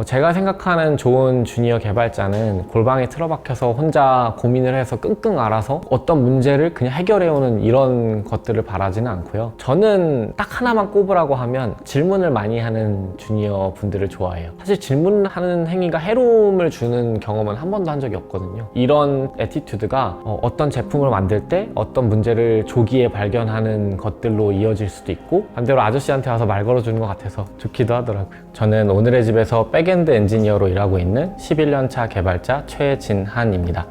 제가 생각하는 좋은 주니어 개발자는 골방에 틀어박혀서 혼자 고민을 해서 끙끙 앓아서 어떤 문제를 그냥 해결해오는 이런 것들을 바라지는 않고요. 저는 딱 하나만 꼽으라고 하면 질문을 많이 하는 주니어 분들을 좋아해요. 사실 질문하는 행위가 해로움을 주는 경험은 한 번도 한 적이 없거든요. 이런 애티튜드가 어떤 제품을 만들 때 어떤 문제를 조기에 발견하는 것들로 이어질 수도 있고, 반대로 아저씨한테 와서 말 걸어주는 것 같아서 좋기도 하더라고요. 저는 오늘의 집에서 백엔드 엔지니어로 일하고 있는 11년차 개발자 최진한입니다.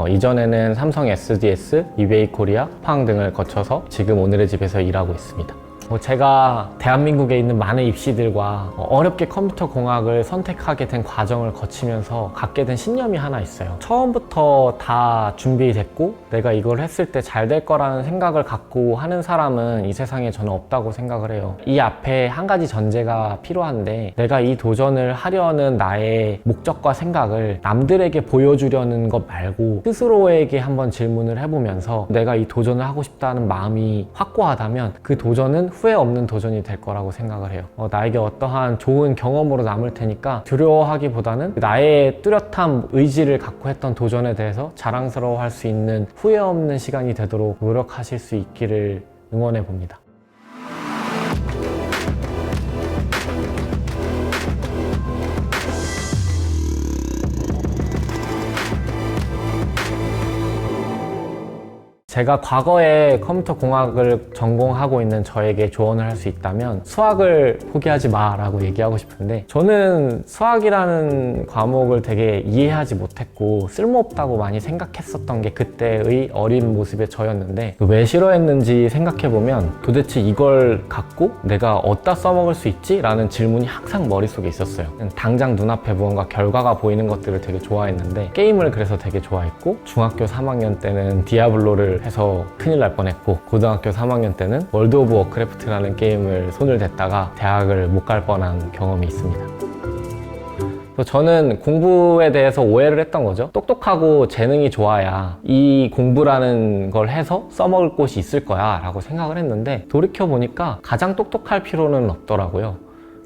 이전에는 삼성 SDS, 이베이 코리아, 쿠팡 등을 거쳐서 지금 오늘의 집에서 일하고 있습니다. 제가 대한민국에 있는 많은 입시들과 어렵게 컴퓨터 공학을 선택하게 된 과정을 거치면서 갖게 된 신념이 하나 있어요. 처음부터 다 준비됐고 내가 이걸 했을 때 잘 될 거라는 생각을 갖고 하는 사람은 이 세상에 저는 없다고 생각을 해요. 이 앞에 한 가지 전제가 필요한데, 내가 이 도전을 하려는 나의 목적과 생각을 남들에게 보여주려는 것 말고 스스로에게 한번 질문을 해보면서 내가 이 도전을 하고 싶다는 마음이 확고하다면 그 도전은 후회 없는 도전이 될 거라고 생각을 해요. 나에게 어떠한 좋은 경험으로 남을 테니까 두려워하기보다는 나의 뚜렷한 의지를 갖고 했던 도전에 대해서 자랑스러워할 수 있는 후회 없는 시간이 되도록 노력하실 수 있기를 응원해 봅니다. 제가 과거에 컴퓨터 공학을 전공하고 있는 저에게 조언을 할 수 있다면 수학을 포기하지 마 라고 얘기하고 싶은데, 저는 수학이라는 과목을 되게 이해하지 못했고 쓸모없다고 많이 생각했었던 게 그때의 어린 모습의 저였는데, 왜 싫어했는지 생각해보면 도대체 이걸 갖고 내가 어디다 써먹을 수 있지? 라는 질문이 항상 머릿속에 있었어요. 당장 눈앞에 무언가 결과가 보이는 것들을 되게 좋아했는데, 게임을 그래서 되게 좋아했고, 중학교 3학년 때는 디아블로를 해서 큰일 날 뻔했고, 고등학교 3학년 때는 월드 오브 워크래프트라는 게임을 손을 댔다가 대학을 못 갈 뻔한 경험이 있습니다. 저는 공부에 대해서 오해를 했던 거죠. 똑똑하고 재능이 좋아야 이 공부라는 걸 해서 써먹을 곳이 있을 거야 라고 생각을 했는데, 돌이켜보니까 가장 똑똑할 필요는 없더라고요.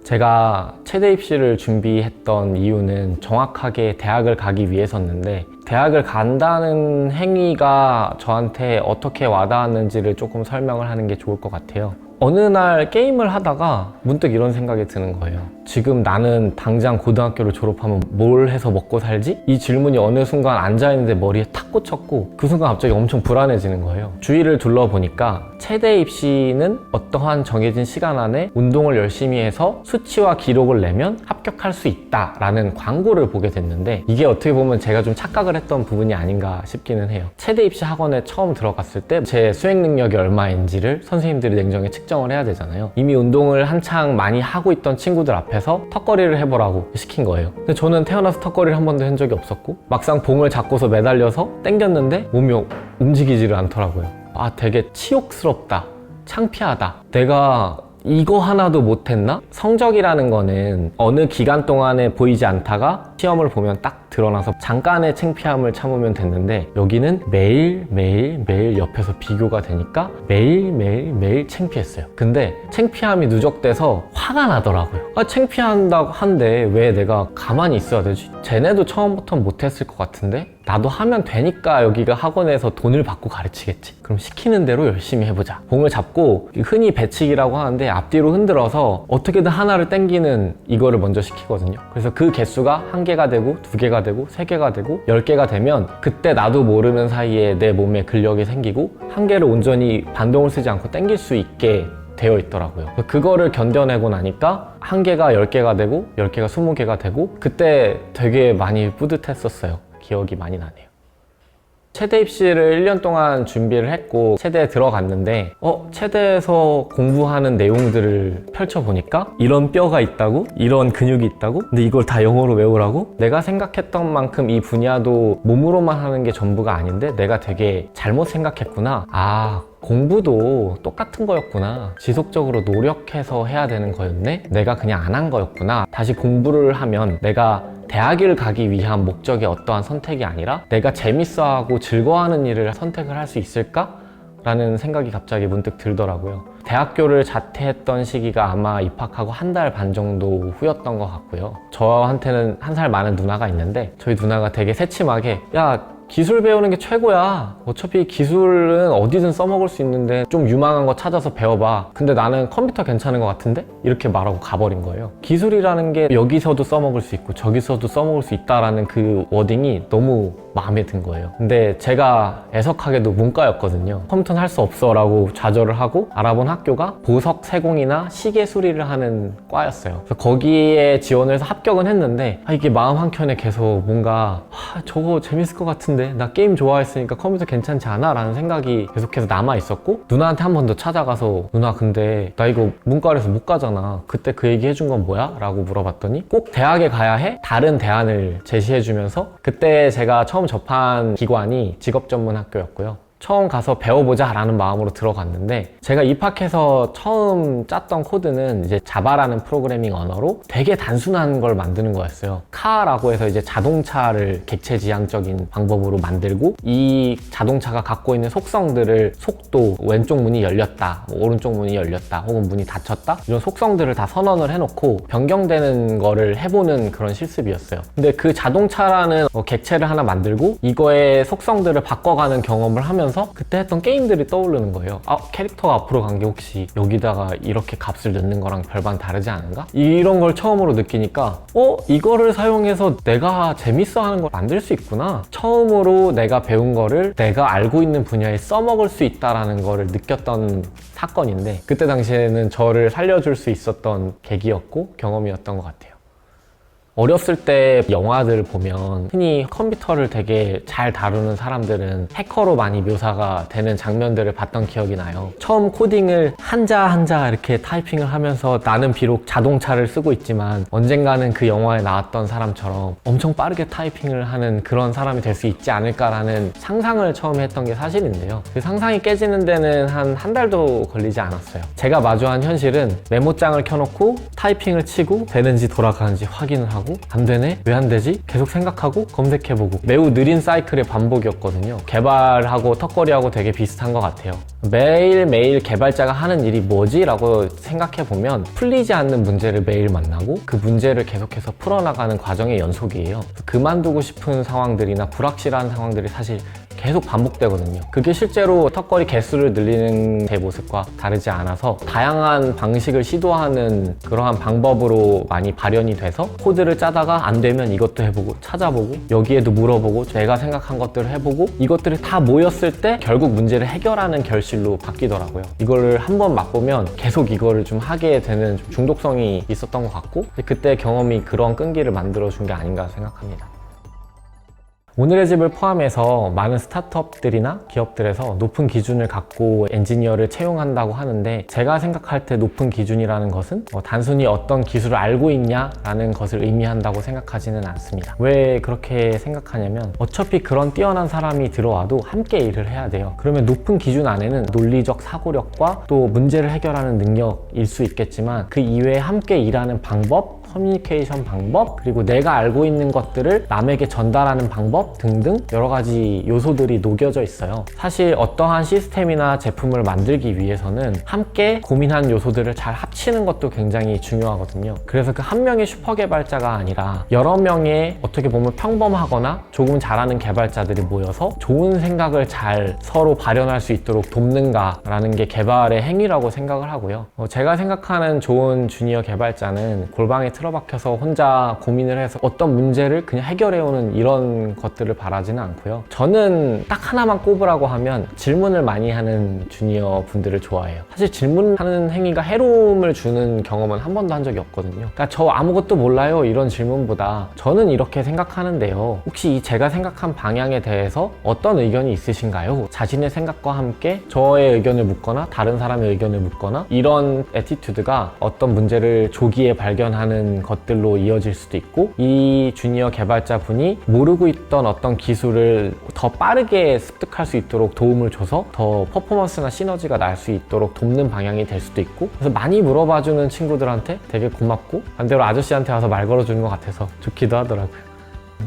제가 체대 입시를 준비했던 이유는 정확하게 대학을 가기 위해서였는데, 대학을 간다는 행위가 저한테 어떻게 와닿았는지를 조금 설명을 하는 게 좋을 것 같아요. 어느 날 게임을 하다가 문득 이런 생각이 드는 거예요. 지금 나는 당장 고등학교를 졸업하면 뭘 해서 먹고 살지? 이 질문이 어느 순간 앉아있는데 머리에 탁 꽂혔고, 그 순간 갑자기 엄청 불안해지는 거예요. 주위를 둘러보니까 체대 입시는 어떠한 정해진 시간 안에 운동을 열심히 해서 수치와 기록을 내면 합격할 수 있다라는 광고를 보게 됐는데, 이게 어떻게 보면 제가 좀 착각을 했던 부분이 아닌가 싶기는 해요. 체대 입시 학원에 처음 들어갔을 때 제 수행 능력이 얼마인지를 선생님들이 냉정히 측정을 해야 되잖아요. 이미 운동을 한창 많이 하고 있던 친구들 앞에서 턱걸이를 해보라고 시킨 거예요. 근데 저는 태어나서 턱걸이를 한 번도 한 적이 없었고, 막상 봉을 잡고서 매달려서 당겼는데 몸이 움직이지를 않더라고요. 되게 치욕스럽다, 창피하다, 내가 이거 하나도 못했나? 성적이라는 거는 어느 기간 동안에 보이지 않다가 시험을 보면 딱 드러나서 잠깐의 창피함을 참으면 됐는데, 여기는 매일 옆에서 비교가 되니까 매일 창피했어요. 근데 창피함이 누적돼서 화가 나더라고요. 창피한다고 한데 왜 내가 가만히 있어야 되지? 쟤네도 처음부터 못했을 것 같은데 나도 하면 되니까 여기가 학원에서 돈을 받고 가르치겠지? 그럼 시키는 대로 열심히 해보자. 봉을 잡고 흔히 배치기라고 하는데 앞뒤로 흔들어서 어떻게든 하나를 당기는 이거를 먼저 시키거든요. 그래서 그 개수가 1개가 되고 2개가 되고 3개가 되고 10개가 되면 그때 나도 모르는 사이에 내 몸에 근력이 생기고 1개를 온전히 반동을 쓰지 않고 당길 수 있게 되어 있더라고요. 그거를 견뎌내고 나니까 1개가 10개가 되고 10개가 20개가 되고, 그때 되게 많이 뿌듯했었어요. 기억이 많이 나네요. 체대 입시를 1년 동안 준비를 했고 체대에 들어갔는데 체대에서 공부하는 내용들을 펼쳐보니까 이런 뼈가 있다고? 이런 근육이 있다고? 근데 이걸 다 영어로 외우라고? 내가 생각했던 만큼 이 분야도 몸으로만 하는 게 전부가 아닌데 내가 되게 잘못 생각했구나. 공부도 똑같은 거였구나. 지속적으로 노력해서 해야 되는 거였네? 내가 그냥 안 한 거였구나. 다시 공부를 하면 내가 대학을 가기 위한 목적이 어떠한 선택이 아니라 내가 재밌어하고 즐거워하는 일을 선택을 할 수 있을까? 라는 생각이 갑자기 문득 들더라고요. 대학교를 자퇴했던 시기가 아마 입학하고 한 달 반 정도 후였던 것 같고요. 저한테는 한 살 많은 누나가 있는데 저희 누나가 되게 새침하게 야, 기술 배우는 게 최고야. 어차피 기술은 어디든 써먹을 수 있는데 좀 유망한 거 찾아서 배워봐. 근데 나는 컴퓨터 괜찮은 것 같은데? 이렇게 말하고 가버린 거예요. 기술이라는 게 여기서도 써먹을 수 있고 저기서도 써먹을 수 있다라는 그 워딩이 너무 마음에 든 거예요. 근데 제가 애석하게도 문과였거든요. 컴퓨터는 할 수 없어 라고 좌절을 하고 알아본 학교가 보석 세공이나 시계 수리를 하는 과였어요. 그래서 거기에 지원을 해서 합격은 했는데 이게 마음 한켠에 계속 뭔가 저거 재밌을 것 같은데 나 게임 좋아했으니까 컴퓨터 괜찮지 않아? 라는 생각이 계속해서 남아있었고 누나한테 한 번 더 찾아가서 누나 근데 나 이거 문과라서 못 가잖아. 그때 그 얘기 해준 건 뭐야? 라고 물어봤더니 꼭 대학에 가야 해? 다른 대안을 제시해주면서 그때 제가 처음 접한 기관이 직업전문학교였고요. 처음 가서 배워보자 라는 마음으로 들어갔는데 제가 입학해서 처음 짰던 코드는 이제 자바라는 프로그래밍 언어로 되게 단순한 걸 만드는 거였어요. 카라고 해서 이제 자동차를 객체지향적인 방법으로 만들고 이 자동차가 갖고 있는 속성들을 속도, 왼쪽 문이 열렸다, 오른쪽 문이 열렸다, 혹은 문이 닫혔다 이런 속성들을 다 선언을 해놓고 변경되는 거를 해보는 그런 실습이었어요. 근데 그 자동차라는 객체를 하나 만들고 이거의 속성들을 바꿔가는 경험을 하면서 그때 했던 게임들이 떠오르는 거예요. 캐릭터가 앞으로 간 게 혹시 여기다가 이렇게 값을 넣는 거랑 별반 다르지 않은가? 이런 걸 처음으로 느끼니까 이거를 사용해서 내가 재밌어 하는 걸 만들 수 있구나. 처음으로 내가 배운 거를 내가 알고 있는 분야에 써먹을 수 있다라는 거를 느꼈던 사건인데 그때 당시에는 저를 살려줄 수 있었던 계기였고 경험이었던 것 같아요. 어렸을 때 영화들 보면 흔히 컴퓨터를 되게 잘 다루는 사람들은 해커로 많이 묘사가 되는 장면들을 봤던 기억이 나요. 처음 코딩을 한자 한자 이렇게 타이핑을 하면서 나는 비록 자동차를 쓰고 있지만 언젠가는 그 영화에 나왔던 사람처럼 엄청 빠르게 타이핑을 하는 그런 사람이 될 수 있지 않을까라는 상상을 처음 했던 게 사실인데요. 그 상상이 깨지는 데는 한 달도 걸리지 않았어요. 제가 마주한 현실은 메모장을 켜놓고 타이핑을 치고 되는지 돌아가는지 확인을 하고 안 되네? 왜 안 되지? 계속 생각하고 검색해보고 매우 느린 사이클의 반복이었거든요. 개발하고 턱걸이하고 되게 비슷한 것 같아요. 매일매일 개발자가 하는 일이 뭐지? 라고 생각해보면 풀리지 않는 문제를 매일 만나고 그 문제를 계속해서 풀어나가는 과정의 연속이에요. 그만두고 싶은 상황들이나 불확실한 상황들이 사실 계속 반복되거든요. 그게 실제로 턱걸이 개수를 늘리는 제 모습과 다르지 않아서 다양한 방식을 시도하는 그러한 방법으로 많이 발현이 돼서 코드를 짜다가 안 되면 이것도 해보고 찾아보고 여기에도 물어보고 제가 생각한 것들을 해보고 이것들이 다 모였을 때 결국 문제를 해결하는 결실로 바뀌더라고요. 이거를 한번 맛보면 계속 이거를 좀 하게 되는 좀 중독성이 있었던 것 같고 그때 경험이 그런 끈기를 만들어준 게 아닌가 생각합니다. 오늘의 집을 포함해서 많은 스타트업들이나 기업들에서 높은 기준을 갖고 엔지니어를 채용한다고 하는데 제가 생각할 때 높은 기준이라는 것은 단순히 어떤 기술을 알고 있냐라는 것을 의미한다고 생각하지는 않습니다. 왜 그렇게 생각하냐면 어차피 그런 뛰어난 사람이 들어와도 함께 일을 해야 돼요. 그러면 높은 기준 안에는 논리적 사고력과 또 문제를 해결하는 능력일 수 있겠지만 그 이외에 함께 일하는 방법, 커뮤니케이션 방법, 그리고 내가 알고 있는 것들을 남에게 전달하는 방법 등등 여러 가지 요소들이 녹여져 있어요. 사실 어떠한 시스템이나 제품을 만들기 위해서는 함께 고민한 요소들을 잘 합치는 것도 굉장히 중요하거든요. 그래서 그 한 명의 슈퍼 개발자가 아니라 여러 명의 어떻게 보면 평범하거나 조금 잘하는 개발자들이 모여서 좋은 생각을 잘 서로 발현할 수 있도록 돕는가라는 게 개발의 행위라고 생각을 하고요. 제가 생각하는 좋은 주니어 개발자는 골방에 틀어박혀서 혼자 고민을 해서 어떤 문제를 그냥 해결해오는 이런 것들을 바라지는 않고요. 저는 딱 하나만 꼽으라고 하면 질문을 많이 하는 주니어 분들을 좋아해요. 사실 질문하는 행위가 해로움을 주는 경험은 한 번도 한 적이 없거든요. 그러니까 저 아무것도 몰라요 이런 질문보다 저는 이렇게 생각하는데요. 혹시 제가 생각한 방향에 대해서 어떤 의견이 있으신가요? 자신의 생각과 함께 저의 의견을 묻거나 다른 사람의 의견을 묻거나 이런 애티튜드가 어떤 문제를 조기에 발견하는 것들로 이어질 수도 있고 이 주니어 개발자 분이 모르고 있던 어떤 기술을 더 빠르게 습득할 수 있도록 도움을 줘서 더 퍼포먼스나 시너지가 날 수 있도록 돕는 방향이 될 수도 있고 그래서 많이 물어봐주는 친구들한테 되게 고맙고 반대로 아저씨한테 와서 말 걸어주는 것 같아서 좋기도 하더라고요.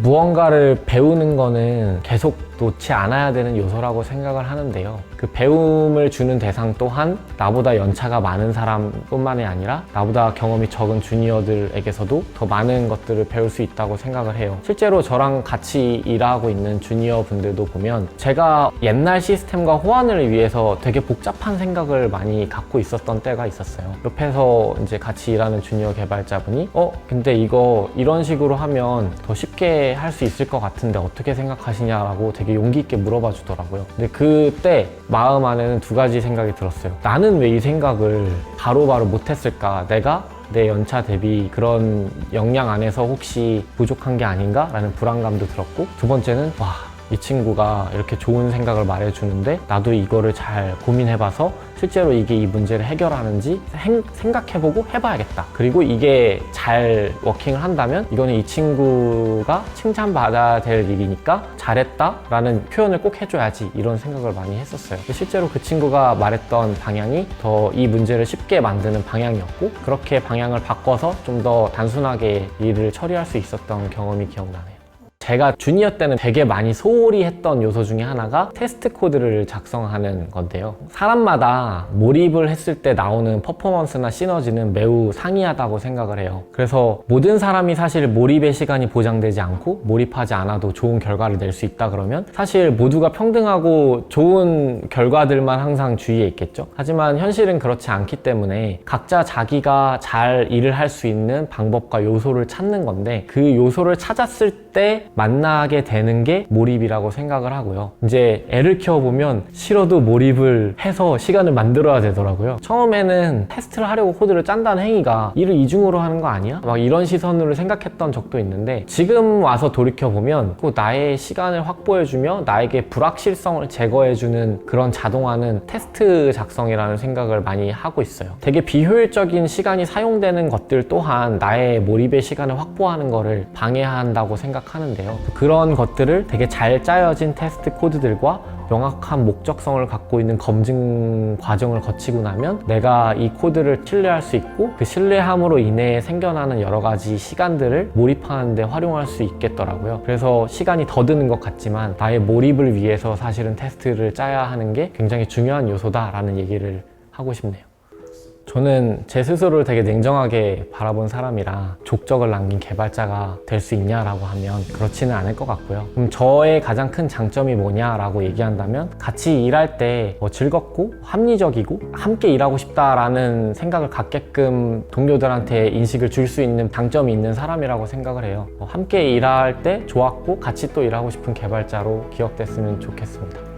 무언가를 배우는 거는 계속 놓지 않아야 되는 요소라고 생각을 하는데요. 그 배움을 주는 대상 또한 나보다 연차가 많은 사람뿐만이 아니라 나보다 경험이 적은 주니어들에게서도 더 많은 것들을 배울 수 있다고 생각을 해요. 실제로 저랑 같이 일하고 있는 주니어 분들도 보면 제가 옛날 시스템과 호환을 위해서 되게 복잡한 생각을 많이 갖고 있었던 때가 있었어요. 옆에서 이제 같이 일하는 주니어 개발자분이 근데 이거 이런 식으로 하면 더 쉽게 할 수 있을 것 같은데 어떻게 생각하시냐라고 되게 용기 있게 물어봐 주더라고요. 근데 그때 마음 안에는 두 가지 생각이 들었어요. 나는 왜 이 생각을 바로바로 못했을까? 내가 내 연차 대비 그런 역량 안에서 혹시 부족한 게 아닌가? 라는 불안감도 들었고, 두 번째는 이 친구가 이렇게 좋은 생각을 말해주는데 나도 이거를 잘 고민해봐서 실제로 이게 이 문제를 해결하는지 생각해보고 해봐야겠다. 그리고 이게 잘 워킹을 한다면 이거는 이 친구가 칭찬받아야 될 일이니까 잘했다 라는 표현을 꼭 해줘야지, 이런 생각을 많이 했었어요. 실제로 그 친구가 말했던 방향이 더 이 문제를 쉽게 만드는 방향이었고, 그렇게 방향을 바꿔서 좀 더 단순하게 일을 처리할 수 있었던 경험이 기억나네요. 제가 주니어 때는 되게 많이 소홀히 했던 요소 중에 하나가 테스트 코드를 작성하는 건데요. 사람마다 몰입을 했을 때 나오는 퍼포먼스나 시너지는 매우 상이하다고 생각을 해요. 그래서 모든 사람이 사실 몰입의 시간이 보장되지 않고 몰입하지 않아도 좋은 결과를 낼 수 있다 그러면 사실 모두가 평등하고 좋은 결과들만 항상 주위에 있겠죠. 하지만 현실은 그렇지 않기 때문에 각자 자기가 잘 일을 할 수 있는 방법과 요소를 찾는 건데, 그 요소를 찾았을 때 만나게 되는 게 몰입이라고 생각을 하고요. 이제 애를 키워보면 싫어도 몰입을 해서 시간을 만들어야 되더라고요. 처음에는 테스트를 하려고 코드를 짠다는 행위가 일을 이중으로 하는 거 아니야? 막 이런 시선으로 생각했던 적도 있는데, 지금 와서 돌이켜보면 나의 시간을 확보해주며 나에게 불확실성을 제거해주는 그런 자동화는 테스트 작성이라는 생각을 많이 하고 있어요. 되게 비효율적인 시간이 사용되는 것들 또한 나의 몰입의 시간을 확보하는 거를 방해한다고 생각하는데요. 그런 것들을 되게 잘 짜여진 테스트 코드들과 명확한 목적성을 갖고 있는 검증 과정을 거치고 나면 내가 이 코드를 신뢰할 수 있고, 그 신뢰함으로 인해 생겨나는 여러 가지 시간들을 몰입하는 데 활용할 수 있겠더라고요. 그래서 시간이 더 드는 것 같지만 나의 몰입을 위해서 사실은 테스트를 짜야 하는 게 굉장히 중요한 요소다라는 얘기를 하고 싶네요. 저는 제 스스로를 되게 냉정하게 바라본 사람이라 족적을 남긴 개발자가 될 수 있냐라고 하면 그렇지는 않을 것 같고요. 그럼 저의 가장 큰 장점이 뭐냐라고 얘기한다면, 같이 일할 때 즐겁고 합리적이고 함께 일하고 싶다라는 생각을 갖게끔 동료들한테 인식을 줄 수 있는 장점이 있는 사람이라고 생각을 해요. 함께 일할 때 좋았고 같이 또 일하고 싶은 개발자로 기억됐으면 좋겠습니다.